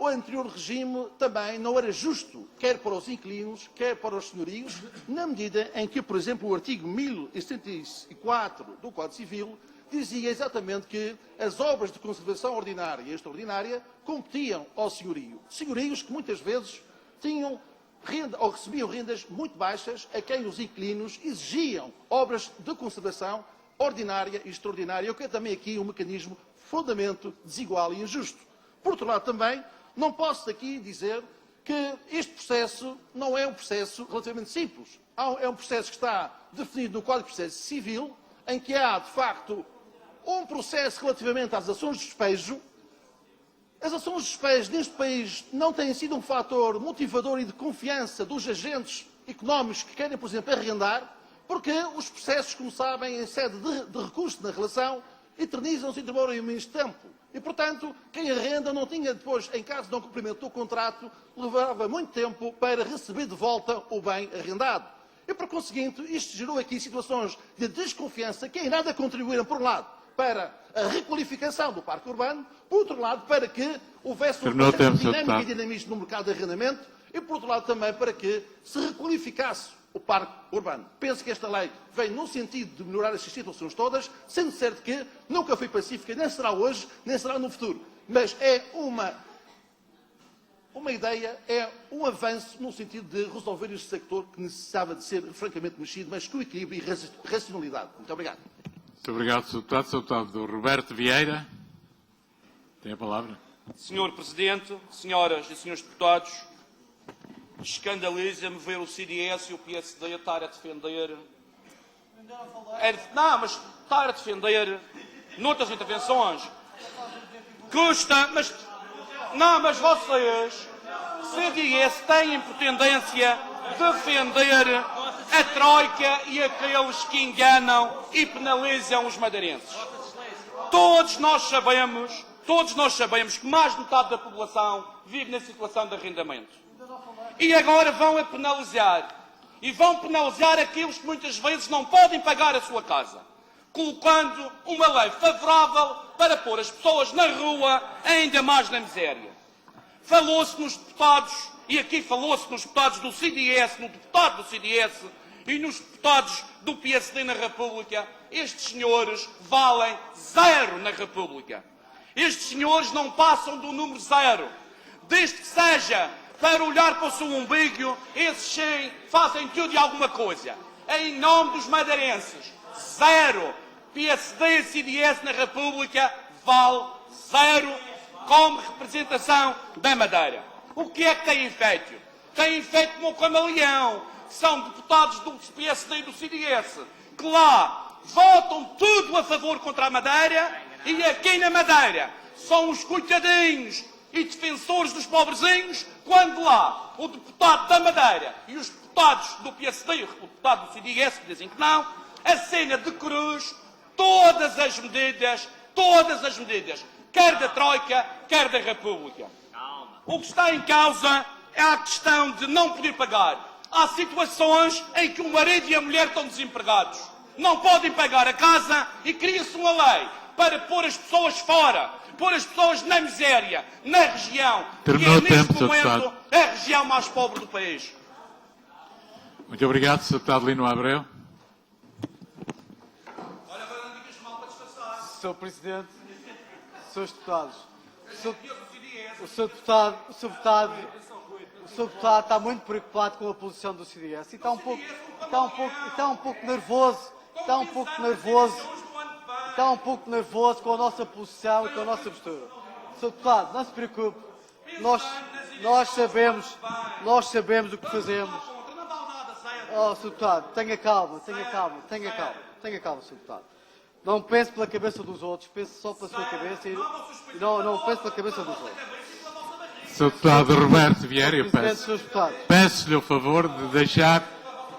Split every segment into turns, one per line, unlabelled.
o anterior regime também não era justo, quer para os inquilinos, quer para os senhorios, na medida em que, por exemplo, o artigo 1074 do Código Civil dizia exatamente que as obras de conservação ordinária e extraordinária competiam ao senhorio. Senhorios que muitas vezes tinham renda, ou recebiam rendas muito baixas, a quem os inquilinos exigiam obras de conservação ordinária e extraordinária, o que é também aqui um mecanismo fundamento desigual e injusto. Por outro lado, também, não posso aqui dizer que este processo não é um processo relativamente simples. É um processo que está definido no Código de Processo Civil, em que há, de facto, um processo relativamente às ações de despejo. As ações de despejo neste país não têm sido um fator motivador e de confiança dos agentes económicos que querem, por exemplo, arrendar, porque os processos, como sabem, em sede de recurso na relação, eternizam-se e demoram imenso tempo. E, portanto, quem arrenda não tinha depois, em caso de não cumprimento do contrato, levava muito tempo para receber de volta o bem arrendado. E, por conseguinte, isto gerou aqui situações de desconfiança que em nada contribuíram, por um lado, para a requalificação do parque urbano, por outro lado, para que houvesse um processo dinâmico e dinamismo no mercado de arrendamento e, por outro lado, também para que se requalificasse o parque urbano. Penso que esta lei vem no sentido de melhorar estas situações todas, sendo certo que nunca foi pacífica, nem será hoje, nem será no futuro. Mas é uma ideia, é um avanço no sentido de resolver este sector que necessitava de ser francamente mexido, mas com equilíbrio e racionalidade. Muito obrigado.
Muito obrigado, Sr. Deputado. Sr. Deputado Roberto Vieira, tem a palavra.
Senhor Presidente, senhoras e senhores deputados, escandaliza-me ver o CDS e o PSD a estar a defender... Não, mas estar a defender noutras intervenções. Custa, mas... Não, mas vocês, CDS, têm por tendência defender a Troika e aqueles que enganam e penalizam os madeirenses. Todos nós sabemos que mais de metade da população vive na situação de arrendamento. E agora vão a penalizar. E vão penalizar aqueles que muitas vezes não podem pagar a sua casa, colocando uma lei favorável para pôr as pessoas na rua ainda mais na miséria. Falou-se nos deputados, e aqui falou-se nos deputados do CDS, no deputado do CDS e nos deputados do PSD na República. Estes senhores valem zero na República. Estes senhores não passam do número zero. Desde que seja para olhar para o seu umbigo, esses 100 fazem tudo e alguma coisa. Em nome dos madeirenses, zero. PSD e CDS na República vale zero como representação da Madeira. O que é que têm feito? Têm feito como o camaleão, que são deputados do PSD e do CDS, que lá votam tudo a favor contra a Madeira e aqui na Madeira são os coitadinhos e defensores dos pobrezinhos, quando lá o deputado da Madeira e os deputados do PSD e o deputado do CDS que dizem que não, a cena de cruz todas as medidas, quer da Troika, quer da República. O que está em causa é a questão de não poder pagar. Há situações em que o marido e a mulher estão desempregados, não podem pagar a casa e cria-se uma lei para pôr as pessoas fora, pôr as pessoas na miséria, na região, que é neste momento a região mais pobre do país.
Muito obrigado, Sr. Deputado Lino Abreu.
Sr. Presidente, Srs. Deputados, o Sr. Deputado está muito preocupado com a posição do CDS e está um pouco nervoso com a nossa posição e com a nossa postura. Sr. Deputado, não se preocupe, nós sabemos o que fazemos. Oh, Sr. Deputado, tenha calma, Sr. Deputado. Não pense pela cabeça dos outros, pense só pela sua cabeça e não pense pela cabeça dos outros.
Sr. Deputado Roberto Vieira, eu peço-lhe o favor de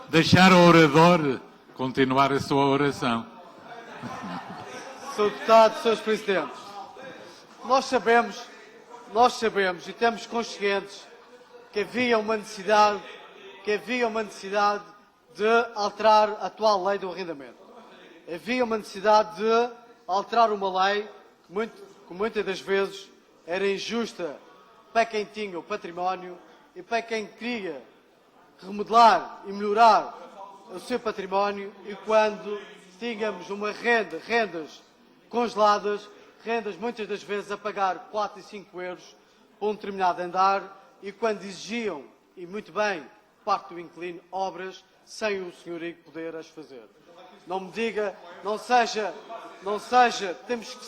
deixar o orador continuar a sua oração.
Sr. Deputado, Srs. Presidentes, nós sabemos e estamos conscientes que havia uma necessidade de alterar a atual lei do arrendamento. Havia uma necessidade de alterar uma lei que muitas das vezes era injusta para quem tinha o património e para quem queria remodelar e melhorar o seu património, e quando tínhamos rendas congeladas, rendas muitas das vezes a pagar 4 e 5 euros por um determinado andar, e quando exigiam, e muito bem, parte do inquilino, obras sem o senhorio poder as fazer. Não me diga, não seja, temos que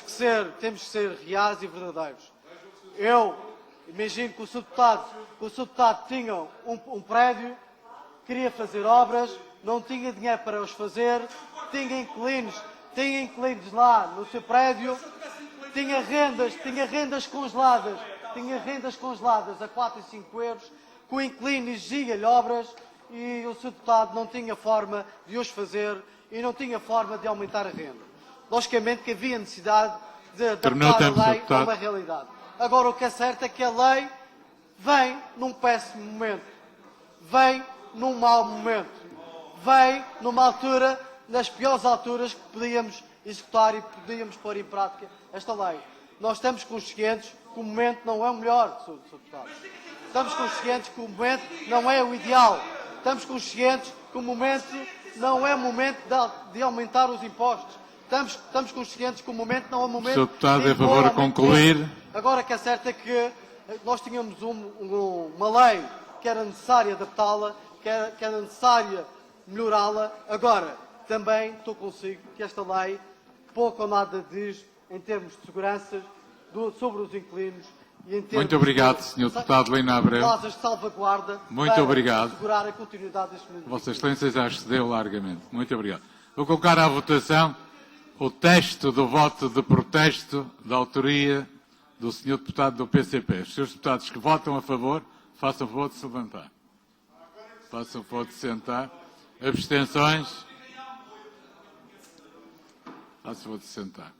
ser reais e verdadeiros. Eu imagino que o Sr. Deputado tinha um prédio, queria fazer obras, não tinha dinheiro para os fazer, tinha inquilinos lá no seu prédio, tinha rendas congeladas a 4 e 5 euros, que o inquilino exigia-lhe obras e o Sr. Deputado não tinha forma de os fazer e não tinha forma de aumentar a renda. Logicamente que havia necessidade de adaptar a lei a uma realidade. Agora, o que é certo é que a lei vem num péssimo momento, vem num mau momento, vem numa altura, nas piores alturas que podíamos executar e podíamos pôr em prática esta lei. Nós estamos conscientes que o momento não é o melhor, Sr. Deputado. Estamos conscientes que o momento não é o ideal. Estamos conscientes que o momento não é o momento de aumentar os impostos. Estamos conscientes que o momento não é o momento...
Sr. Deputado, é favor de concluir.
Agora, que é certo é que nós tínhamos uma lei que era necessário adaptá-la, que era necessário melhorá-la. Agora, também estou consigo que esta lei pouco ou nada diz em termos de segurança sobre os inquilinos e em termos
Muito obrigado, Sr. Deputado Lino Abreu.
cláusulas de salvaguarda
Muito
para
obrigado.
assegurar a continuidade deste momento.
Vossa Excelência já excedeu largamente. Muito obrigado. Vou colocar à votação o texto do voto de protesto da autoria do Sr. Deputado do PCP. Os Srs. Deputados que votam a favor, façam o favor de se levantar. Façam o favor de se sentar. Abstenções? Façam o favor de se sentar.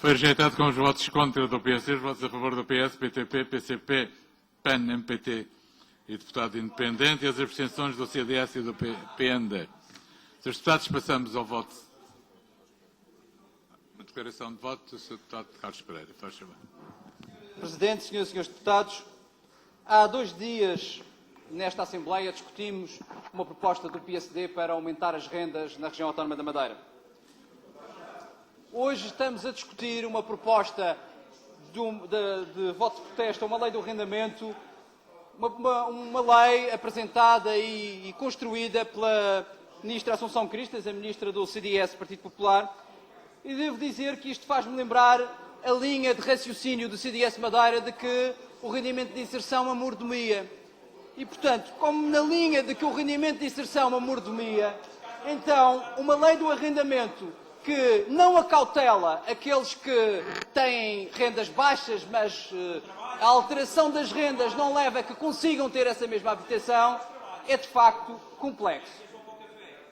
Foi rejeitado com os votos contra do PS, os votos a favor do PS, PTP, PCP, PAN, MPT e deputado independente, e as abstenções do CDS e do PND. Srs. Deputados, passamos ao voto. Uma declaração de voto do Sr. Deputado Carlos Pereira. Faz favor.
Presidente, senhoras e senhores deputados, há 2 dias nesta Assembleia discutimos uma proposta do PSD para aumentar as rendas na região autónoma da Madeira. Hoje estamos a discutir uma proposta de voto de protesto a uma lei do arrendamento, uma lei apresentada e construída pela Ministra Assunção Cristas, a Ministra do CDS, Partido Popular, e devo dizer que isto faz-me lembrar a linha de raciocínio do CDS Madeira de que o rendimento de inserção é uma mordomia. E, portanto, como na linha de que o rendimento de inserção é uma mordomia, então uma lei do arrendamento que não acautela aqueles que têm rendas baixas, mas a alteração das rendas não leva a que consigam ter essa mesma habitação, é de facto complexo.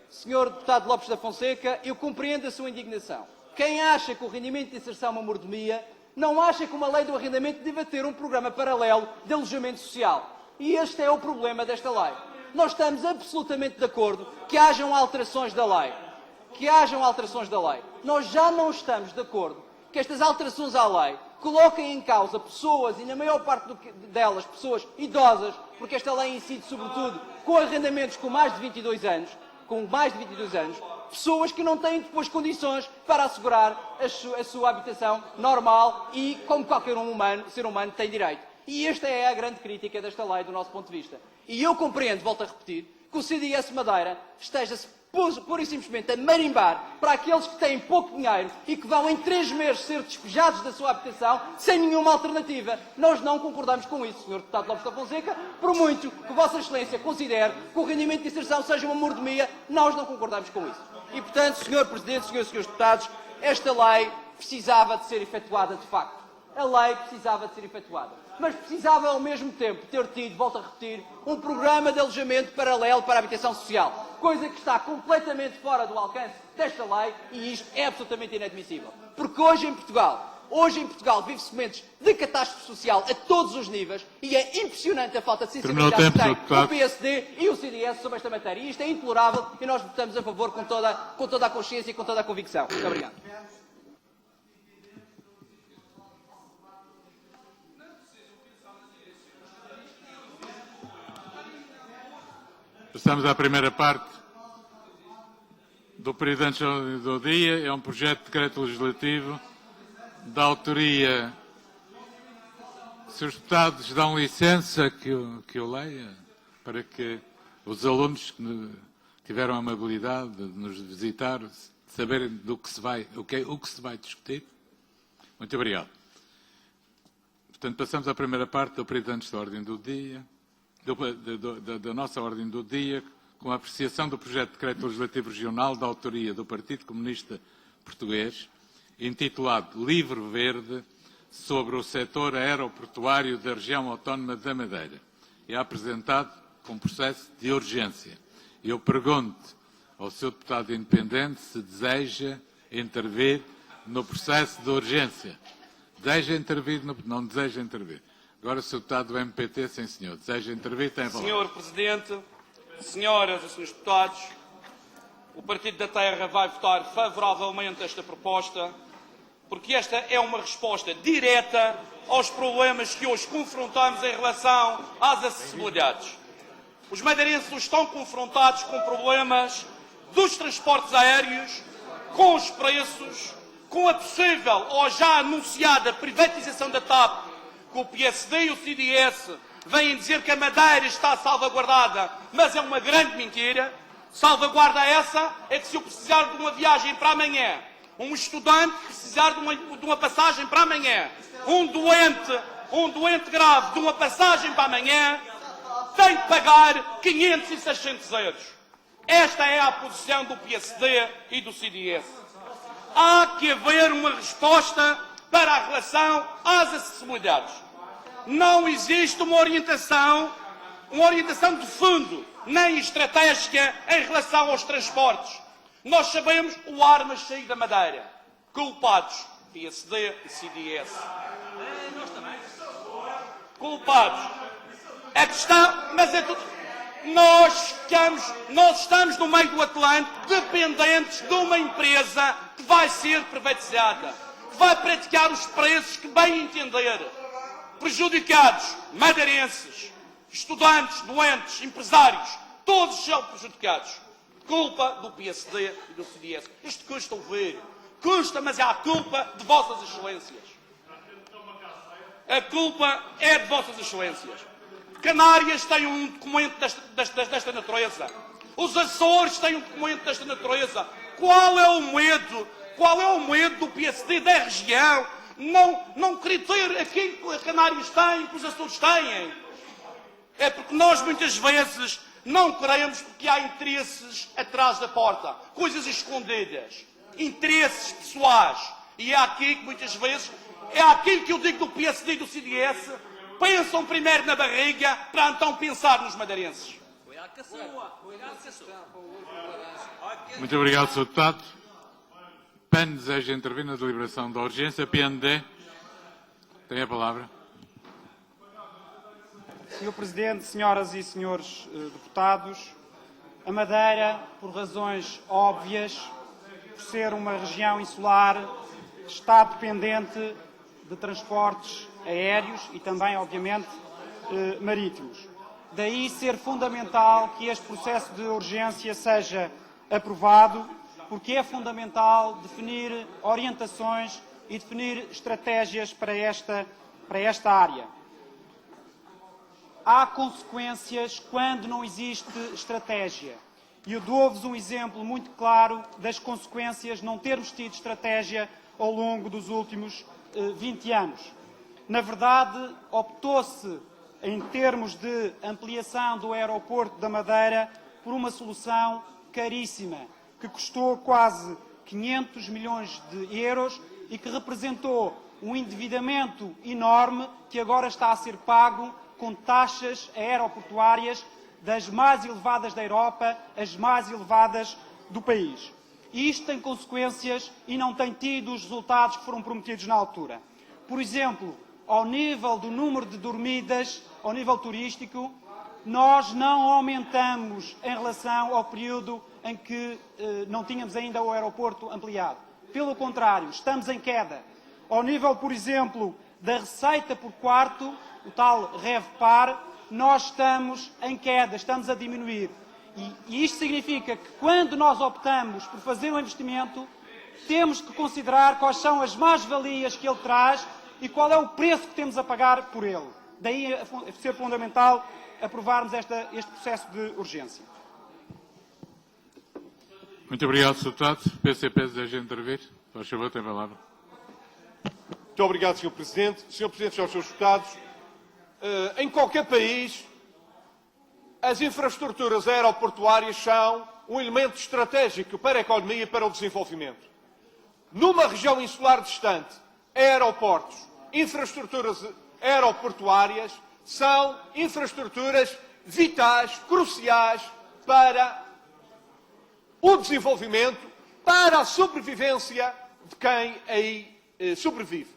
Senhor Deputado Lopes da Fonseca, eu compreendo a sua indignação. Quem acha que o rendimento de inserção é uma mordomia, não acha que uma lei do arrendamento deva ter um programa paralelo de alojamento social. E este é o problema desta lei. Nós estamos absolutamente de acordo que hajam alterações da lei. Nós já não estamos de acordo que estas alterações à lei coloquem em causa pessoas, e na maior parte delas pessoas idosas, porque esta lei incide sobretudo com arrendamentos com mais de 22 anos, pessoas que não têm depois condições para assegurar a sua habitação normal e como qualquer ser humano tem direito. E esta é a grande crítica desta lei do nosso ponto de vista. E eu compreendo, volto a repetir, que o CDS Madeira esteja-se pura e simplesmente a marimbar para aqueles que têm pouco dinheiro e que vão em 3 meses ser despejados da sua habitação sem nenhuma alternativa. Nós não concordamos com isso, Sr. Deputado Lopes da Fonseca, por muito que Vossa Excelência considere que o rendimento de inserção seja uma mordomia, nós não concordamos com isso. E, portanto, Sr. Presidente, Srs. e Srs. Deputados, esta lei precisava de ser efetuada de facto. A lei precisava de ser efetuada. Mas precisava, ao mesmo tempo, ter tido, volto a repetir, um programa de alojamento paralelo para a habitação social. Coisa que está completamente fora do alcance desta lei e isto é absolutamente inadmissível. Porque hoje em Portugal vive-se momentos de catástrofe social a todos os níveis e é impressionante a falta de sensibilidade que tem o PSD e o CDS sobre esta matéria. E isto é intolerável e nós votamos a favor com toda a consciência e com toda a convicção. Muito obrigado.
Passamos à primeira parte do período antes do dia. É um projeto de decreto legislativo da autoria. Se os deputados dão licença que eu leia, para que os alunos que tiveram a amabilidade de nos visitar saberem do que se vai, o que se vai discutir. Muito obrigado. Portanto, passamos à primeira parte do período antes da ordem do dia. Da nossa ordem do dia, com a apreciação do projeto de decreto legislativo regional da autoria do Partido Comunista Português, intitulado Livro Verde sobre o setor aeroportuário da região autónoma da Madeira. É apresentado com processo de urgência. Eu pergunto ao Sr. Deputado Independente se deseja intervir no processo de urgência. Deseja intervir? Não deseja intervir. Agora, o Sr. Deputado do MPT, sim senhor. Deseja intervir? Tem a palavra.
Senhor Presidente, senhoras e senhores deputados, o Partido da Terra vai votar favoravelmente esta proposta, porque esta é uma resposta direta aos problemas que hoje confrontamos em relação às acessibilidades. Os madeirenses estão confrontados com problemas dos transportes aéreos, com os preços, com a possível ou já anunciada privatização da TAP, que o PSD e o CDS vêm dizer que a Madeira está salvaguardada, mas é uma grande mentira. Salvaguarda essa é que se eu precisar de uma viagem para amanhã, um estudante precisar de uma passagem para amanhã, um doente grave de uma passagem para amanhã, tem que pagar 500 e 600 euros. Esta é a posição do PSD e do CDS. Há que haver uma resposta para a relação às acessibilidades. Não existe uma orientação de fundo, nem estratégica em relação aos transportes. Nós sabemos o Armas sair da Madeira. Culpados, PSD e CDS. Culpados. A questão, mas é tudo. Nós estamos no meio do Atlântico dependentes de uma empresa que vai ser privatizada, que vai praticar os preços que bem entender. Prejudicados, madeirenses, estudantes, doentes, empresários, todos são prejudicados. Culpa do PSD e do CDS. Isto custa ouvir. Custa, mas é a culpa de Vossas Excelências. A culpa é de Vossas Excelências. Canárias têm um documento desta natureza. Os Açores têm um documento desta natureza. Qual é o medo? Qual é o medo do PSD da região? Não querer ter aquilo que os Canários têm, que os Açores têm. É porque nós muitas vezes não queremos, porque há interesses atrás da porta. Coisas escondidas. Interesses pessoais. E é aqui que muitas vezes, é aquilo que eu digo do PSD e do CDS, pensam primeiro na barriga para então pensar nos madeirenses.
Muito obrigado, Sr. Deputado. PAN deseja intervir na deliberação da urgência. PND tem a palavra.
Sr. Presidente, senhoras e senhores deputados, a Madeira, por razões óbvias, por ser uma região insular, está dependente de transportes aéreos e também, obviamente, marítimos. Daí ser fundamental que este processo de urgência seja aprovado, porque é fundamental definir orientações e definir estratégias para esta área. Há consequências quando não existe estratégia. E eu dou-vos um exemplo muito claro das consequências de não termos tido estratégia ao longo dos últimos 20 anos. Na verdade, optou-se, em termos de ampliação do aeroporto da Madeira, por uma solução caríssima, que custou quase 500 milhões de euros e que representou um endividamento enorme que agora está a ser pago com taxas aeroportuárias das mais elevadas da Europa, as mais elevadas do país. E isto tem consequências e não tem tido os resultados que foram prometidos na altura. Por exemplo, ao nível do número de dormidas, ao nível turístico, nós não aumentamos em relação ao período em que não tínhamos ainda o aeroporto ampliado. Pelo contrário, estamos em queda. Ao nível, por exemplo, da receita por quarto, o tal RevPAR, nós estamos em queda, estamos a diminuir. E isto significa que quando nós optamos por fazer um investimento, temos que considerar quais são as mais-valias que ele traz e qual é o preço que temos a pagar por ele. Daí ser fundamental aprovarmos este processo de urgência.
Muito obrigado, Sr. Deputado. PCP deseja intervir. Faz favor, tem a palavra.
Muito obrigado, Sr. Presidente. Sr. Presidente, senhores deputados, em qualquer país, as infraestruturas aeroportuárias são um elemento estratégico para a economia e para o desenvolvimento. Numa região insular distante, aeroportos, infraestruturas aeroportuárias são infraestruturas vitais, cruciais para o desenvolvimento, para a sobrevivência de quem aí sobrevive.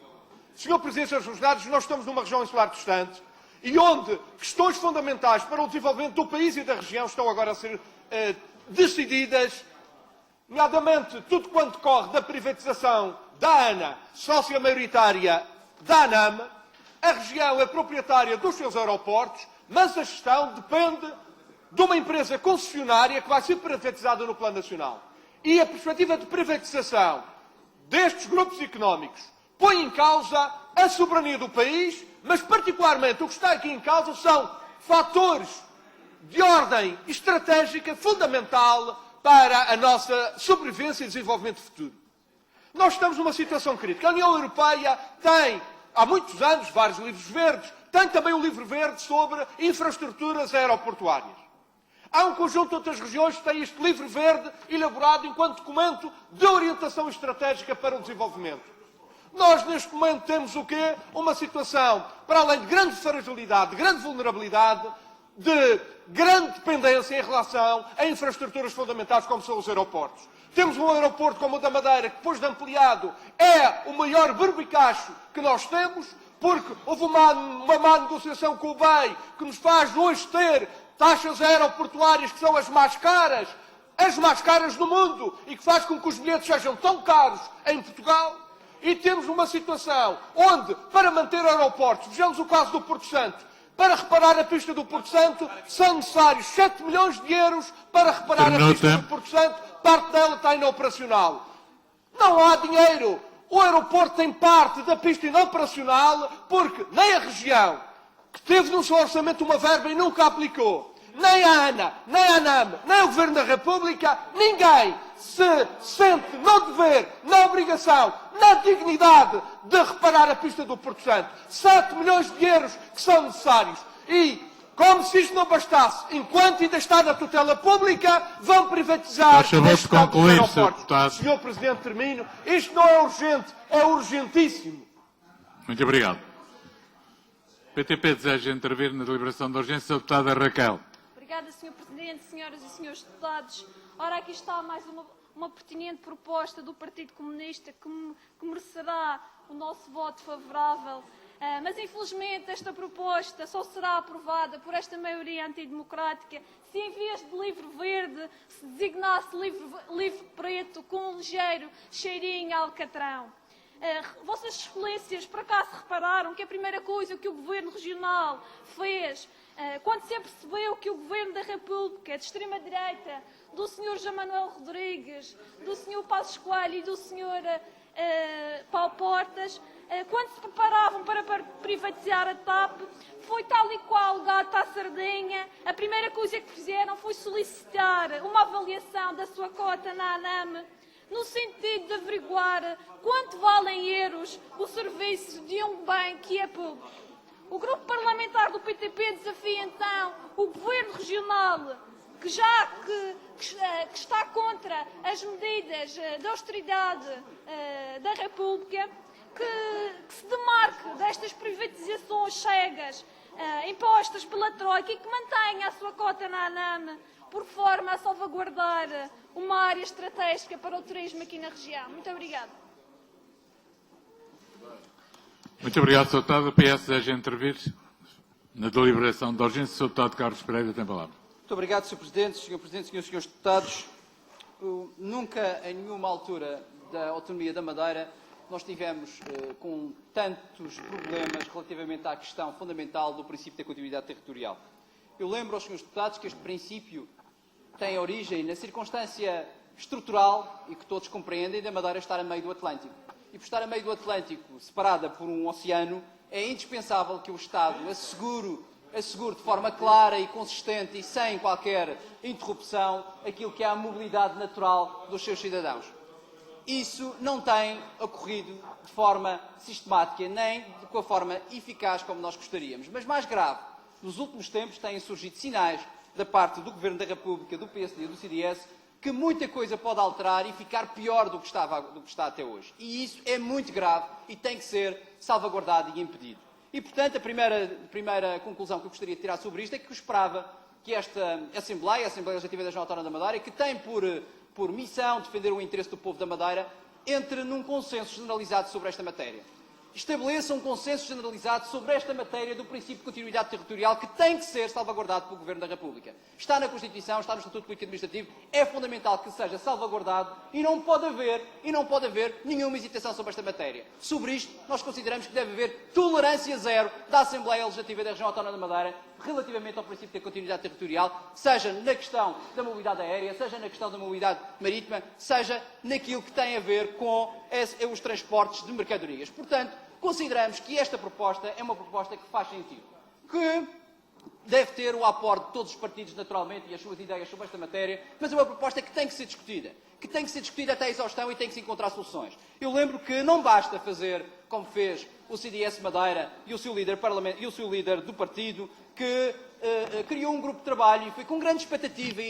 Sr. Presidente, Srs. Deputados, nós estamos numa região insular distante e onde questões fundamentais para o desenvolvimento do país e da região estão agora a ser decididas, nomeadamente tudo quanto decorre da privatização da ANA, sócia maioritária da ANAM. A região é proprietária dos seus aeroportos, mas a gestão depende de uma empresa concessionária que vai ser privatizada no plano nacional. E a perspectiva de privatização destes grupos económicos põe em causa a soberania do país, mas particularmente o que está aqui em causa são fatores de ordem estratégica fundamental para a nossa sobrevivência e desenvolvimento futuro. Nós estamos numa situação crítica. A União Europeia tem, há muitos anos, vários livros verdes, tem também um livro verde sobre infraestruturas aeroportuárias. Há um conjunto de outras regiões que têm este livro verde elaborado enquanto documento de orientação estratégica para o desenvolvimento. Nós, neste momento, temos o quê? Uma situação, para além de grande fragilidade, de grande vulnerabilidade, de grande dependência em relação a infraestruturas fundamentais como são os aeroportos. Temos um aeroporto como o da Madeira, que depois de ampliado é o maior berbicacho que nós temos, porque houve uma má negociação com o BEI, que nos faz hoje ter taxas aeroportuárias que são as mais caras do mundo, e que faz com que os bilhetes sejam tão caros em Portugal. E temos uma situação onde, para manter aeroportos, vejamos o caso do Porto Santo, para reparar a pista do Porto Santo, são necessários 7 milhões de euros para reparar a pista do Porto Santo, parte dela está inoperacional. Não há dinheiro. O aeroporto tem parte da pista inoperacional porque nem a região, que teve no seu orçamento uma verba e nunca aplicou, nem a ANA, nem a ANAM, nem o Governo da República, ninguém se sente no dever, na obrigação, na dignidade de reparar a pista do Porto Santo. 7 milhões de euros que são necessários. E, como se isto não bastasse, enquanto ainda está na tutela pública, vão privatizar a gestão dos aeroportos. Sr. Presidente, termino. Isto não é urgente, é urgentíssimo.
Muito obrigado. PTP deseja intervir na deliberação de urgência. A deputada Raquel.
Obrigada, Sr. Presidente, senhoras e senhores deputados. Ora, aqui está mais uma pertinente proposta do Partido Comunista que merecerá o nosso voto favorável. Mas, infelizmente, esta proposta só será aprovada por esta maioria antidemocrática se, em vez de livro verde, se designasse livro preto com um ligeiro cheirinho a alcatrão. Vossas Excelências, por acaso repararam que a primeira coisa que o Governo Regional fez quando se percebeu que o Governo da República, de extrema-direita, do Sr. João Manuel Rodrigues, do Sr. Passos Coelho e do Sr. Paulo Portas, quando se preparavam para privatizar a TAP, foi tal e qual gato à sardinha. A primeira coisa que fizeram foi solicitar uma avaliação da sua cota na ANAM, no sentido de averiguar quanto vale em euros o serviço de um bem que é público. O grupo parlamentar do PTP desafia então o Governo Regional, que está contra as medidas de austeridade da República, que se demarque destas privatizações cegas impostas pela Troika e que mantenha a sua cota na ANAM, por forma a salvaguardar uma área estratégica para o turismo aqui na região. Muito obrigada.
Muito obrigado, Sr. Deputado. O PS deseja intervir na deliberação de urgência. Sr. Deputado Carlos Pereira tem a palavra.
Muito obrigado, Sr. Presidente, senhores e senhores deputados. Nunca, em nenhuma altura da autonomia da Madeira, nós tivemos com tantos problemas relativamente à questão fundamental do princípio da continuidade territorial. Eu lembro aos senhores deputados que este princípio tem origem na circunstância estrutural, e que todos compreendem, da Madeira estar a meio do Atlântico. E por estar a meio do Atlântico, separada por um oceano, é indispensável que o Estado assegure de forma clara e consistente e sem qualquer interrupção aquilo que é a mobilidade natural dos seus cidadãos. Isso não tem ocorrido de forma sistemática, nem com a forma eficaz como nós gostaríamos. Mas mais grave, nos últimos tempos têm surgido sinais da parte do Governo da República, do PSD e do CDS, que muita coisa pode alterar e ficar pior do que está até hoje. E isso é muito grave e tem que ser salvaguardado e impedido. E, portanto, a primeira conclusão que eu gostaria de tirar sobre isto é que eu esperava que esta Assembleia, a Assembleia Legislativa da Região Autónoma da Madeira, que tem por missão defender o interesse do povo da Madeira, entre num consenso generalizado sobre esta matéria. Estabeleça um consenso generalizado sobre esta matéria do princípio de continuidade territorial que tem que ser salvaguardado pelo Governo da República. Está na Constituição, está no Estatuto Político e Administrativo, é fundamental que seja salvaguardado e não pode haver nenhuma hesitação sobre esta matéria. Sobre isto, nós consideramos que deve haver tolerância zero da Assembleia Legislativa da Região Autónoma da Madeira relativamente ao princípio da continuidade territorial, seja na questão da mobilidade aérea, seja na questão da mobilidade marítima, seja naquilo que tem a ver com os transportes de mercadorias. Portanto, consideramos que esta proposta é uma proposta que faz sentido, que deve ter o aporte de todos os partidos, naturalmente, e as suas ideias sobre esta matéria, mas é uma proposta que tem que ser discutida até a exaustão e tem que se encontrar soluções. Eu lembro que não basta fazer como fez o CDS Madeira e o seu líder do partido, que criou um grupo de trabalho e foi com grande expectativa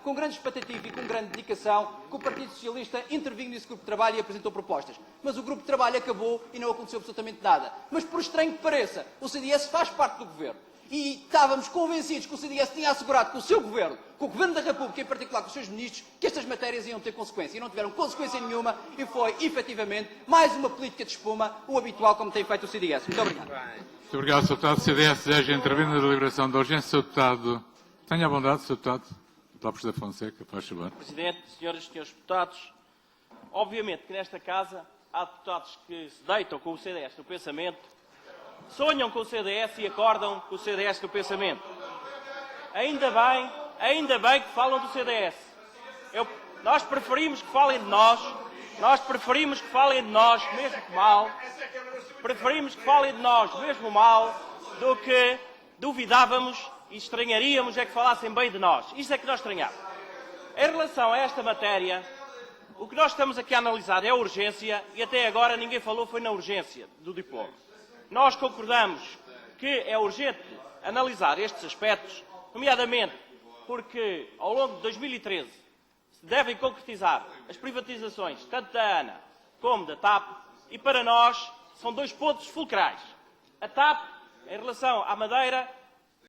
com grande expectativa e com grande dedicação que o Partido Socialista interviu nesse grupo de trabalho e apresentou propostas. Mas o grupo de trabalho acabou e não aconteceu absolutamente nada. Mas, por estranho que pareça, o CDS faz parte do governo. E estávamos convencidos que o CDS tinha assegurado com o seu governo, com o Governo da República, em particular com os seus ministros, que estas matérias iam ter consequência. E não tiveram consequência nenhuma e foi, efetivamente, mais uma política de espuma, o habitual como tem feito o CDS. Muito obrigado.
Muito obrigado, Sr. Deputado. O CDS deseja intervir na deliberação da urgência. Sr. Deputado, tenha a bondade, Sr. Deputado. Deputado José Fonseca, faz favor.
Presidente, senhoras e senhores deputados, obviamente que nesta casa há deputados que se deitam com o CDS no pensamento, sonham com o CDS e acordam com o CDS no pensamento. Ainda bem que falam do CDS. Nós preferimos que falem de nós, mesmo que mal, do que duvidávamos e estranharíamos é que falassem bem de nós. Isso é que nós estranhávamos. Em relação a esta matéria, o que nós estamos aqui a analisar é a urgência e até agora ninguém falou foi na urgência do diploma. Nós concordamos que é urgente analisar estes aspectos, nomeadamente porque ao longo de 2013 se devem concretizar as privatizações tanto da ANA como da TAP e para nós são dois pontos fulcrais. A TAP, em relação à Madeira,